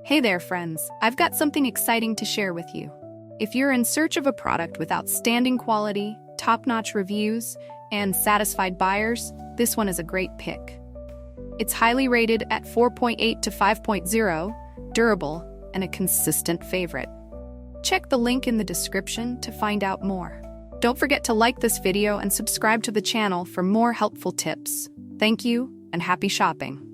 Hey there, friends. I've got something exciting to share with you. If you're in search of a product with outstanding quality, top-notch reviews, and satisfied buyers, this one is a great pick. It's highly rated at 4.8 to 5.0, durable, and a consistent favorite. Check the link in the description to find out more. Don't forget to like this video and subscribe to the channel for more helpful tips. Thank you, and happy shopping.